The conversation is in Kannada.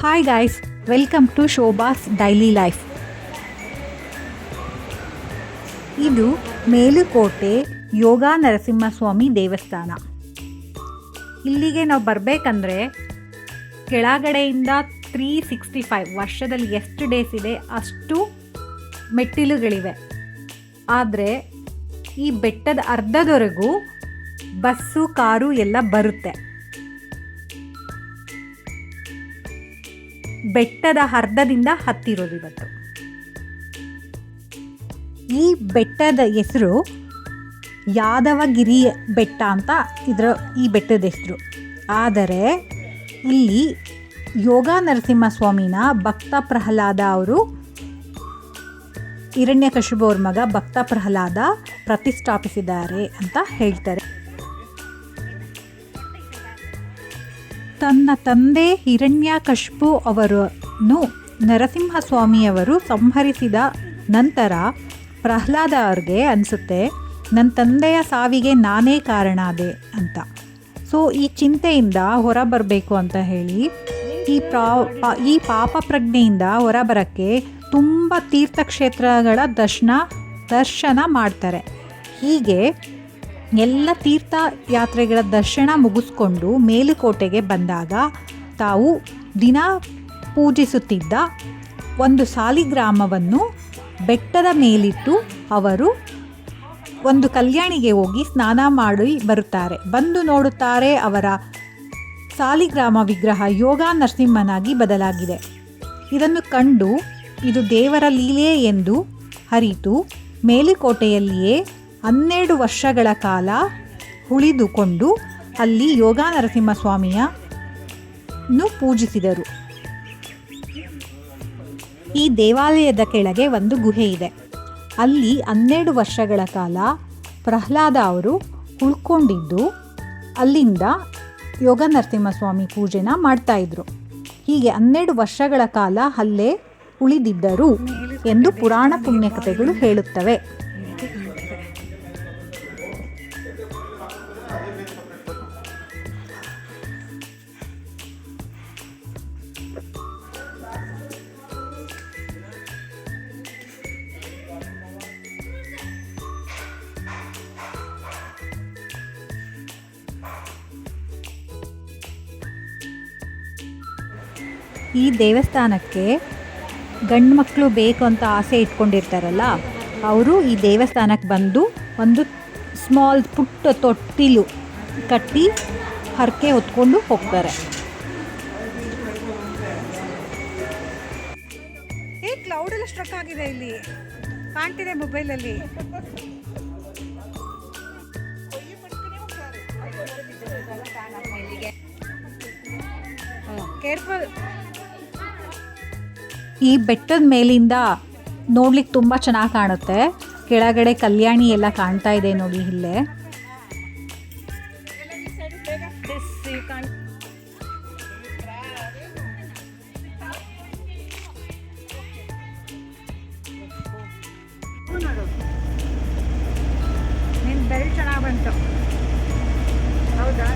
Hi guys, welcome to Shobha's daily life. ಇದು ಮೇಲುಕೋಟೆ ಯೋಗ ನರಸಿಂಹಸ್ವಾಮಿ ದೇವಸ್ಥಾನ. ಇಲ್ಲಿಗೆ ನಾವು ಬರಬೇಕಂದ್ರೆ ಕೆಳಗಡೆಯಿಂದ 365 ವರ್ಷದಲ್ಲಿ ಎಷ್ಟು ಡೇಸ್ ಇದೆ ಅಷ್ಟು ಮೆಟ್ಟಿಲುಗಳಿವೆ. ಆದರೆ ಈ ಬೆಟ್ಟದ ಅರ್ಧದವರೆಗೂ ಬಸ್ಸು ಕಾರು ಎಲ್ಲ ಬರುತ್ತೆ. ಬೆಟ್ಟದ ಅರ್ಧದಿಂದ ಹತ್ತಿರೋದು ಇವತ್ತು. ಈ ಬೆಟ್ಟದ ಹೆಸರು ಯಾದವಗಿರಿ ಬೆಟ್ಟ ಅಂತ ಈ ಬೆಟ್ಟದ ಹೆಸರು. ಆದರೆ ಇಲ್ಲಿ ಯೋಗ ನರಸಿಂಹಸ್ವಾಮಿನ ಭಕ್ತ ಪ್ರಹ್ಲಾದ ಅವರು, ಹಿರಣ್ಯಕಶಿಪು ಅವ್ರ ಮಗ ಭಕ್ತ ಪ್ರಹ್ಲಾದ ಪ್ರತಿಷ್ಠಾಪಿಸಿದ್ದಾರೆ ಅಂತ ಹೇಳ್ತಾರೆ. ತನ್ನ ತಂದೆ ಹಿರಣ್ಯಕಶಿಪು ಅವರನ್ನು ನರಸಿಂಹಸ್ವಾಮಿಯವರು ಸಂಹರಿಸಿದ ನಂತರ ಪ್ರಹ್ಲಾದ ಅವ್ರಿಗೆ ಅನಿಸುತ್ತೆ, ನನ್ನ ತಂದೆಯ ಸಾವಿಗೆ ನಾನೇ ಕಾರಣ ಅದೇ ಅಂತ. ಸೊ ಈ ಚಿಂತೆಯಿಂದ ಹೊರಬರಬೇಕು ಅಂತ ಹೇಳಿ ಈ ಪಾಪ ಪ್ರಜ್ಞೆಯಿಂದ ಹೊರಬರೋಕ್ಕೆ ತುಂಬ ತೀರ್ಥಕ್ಷೇತ್ರಗಳ ದರ್ಶನ ಮಾಡ್ತಾರೆ. ಹೀಗೆ ಎಲ್ಲ ತೀರ್ಥಯಾತ್ರೆಗಳ ದರ್ಶನ ಮುಗಿಸ್ಕೊಂಡು ಮೇಲುಕೋಟೆಗೆ ಬಂದಾಗ ತಾವು ದಿನ ಪೂಜಿಸುತ್ತಿದ್ದ ಒಂದು ಸಾಲಿಗ್ರಾಮವನ್ನು ಬೆಟ್ಟದ ಮೇಲಿಟ್ಟು ಅವರು ಒಂದು ಕಲ್ಯಾಣಿಗೆ ಹೋಗಿ ಸ್ನಾನ ಮಾಡಿ ಬರುತ್ತಾರೆ. ಬಂದು ನೋಡುತ್ತಾರೆ, ಅವರ ಸಾಲಿಗ್ರಾಮ ವಿಗ್ರಹ ಯೋಗ ನರಸಿಂಹನಾಗಿ ಬದಲಾಗಿದೆ. ಇದನ್ನು ಕಂಡು ಇದು ದೇವರ ಲೀಲೆ ಎಂದು ಅರಿತು ಮೇಲುಕೋಟೆಯಲ್ಲಿಯೇ 12 ವರ್ಷಗಳ ಕಾಲ ಉಳಿದುಕೊಂಡು ಅಲ್ಲಿ ಯೋಗ ನರಸಿಂಹಸ್ವಾಮಿಯನ್ನು ಪೂಜಿಸಿದರು. ಈ ದೇವಾಲಯದ ಕೆಳಗೆ ಒಂದು ಗುಹೆ ಇದೆ. ಅಲ್ಲಿ 12 ವರ್ಷಗಳ ಕಾಲ ಪ್ರಹ್ಲಾದ ಅವರು ಉಳ್ಕೊಂಡಿದ್ದು ಅಲ್ಲಿಂದ ಯೋಗ ನರಸಿಂಹಸ್ವಾಮಿ ಪೂಜೆನ ಮಾಡ್ತಾಯಿದ್ರು. ಹೀಗೆ 12 ವರ್ಷಗಳ ಕಾಲ ಅಲ್ಲೇ ಉಳಿದಿದ್ದರು ಎಂದು ಪುರಾಣ ಪುಣ್ಯಕಥೆಗಳು ಹೇಳುತ್ತವೆ. ಈ ದೇವಸ್ಥಾನಕ್ಕೆ ಗಂಡು ಮಕ್ಕಳು ಬೇಕು ಅಂತ ಆಸೆ ಇಟ್ಕೊಂಡಿರ್ತಾರಲ್ಲ, ಅವರು ಈ ದೇವಸ್ಥಾನಕ್ಕೆ ಬಂದು ಒಂದು ಪುಟ್ಟ ತೊಟ್ಟಿಲು ಕಟ್ಟಿ ಹರಕೆ ಹೊತ್ಕೊಂಡು ಹೋಗ್ತಾರೆ. ಕ್ಲೌಡ್ ಎಲ್ಲ ಸ್ಟ್ರಕ್ ಆಗಿದೆ, ಇಲ್ಲಿ ಕಾಣ್ತಿದೆ ಮೊಬೈಲಲ್ಲಿ. ಕೇರ್ಫುಲ್. ಈ ಬೆಟ್ಟದ ಮೇಲಿಂದ ನೋಡ್ಲಿಕ್ಕೆ ತುಂಬ ಚೆನ್ನಾಗಿ ಕಾಣುತ್ತೆ. ಕೆಳಗಡೆ ಕಲ್ಯಾಣಿ ಎಲ್ಲ ಕಾಣ್ತಾ ಇದೆ ನೋಡಿ ಇಲ್ಲೇ. ನಿನ್ನ ಬೆಲ್ಟ್ ಚೆನ್ನಾಗಿ ಬಂತು, ಹೌದಾ?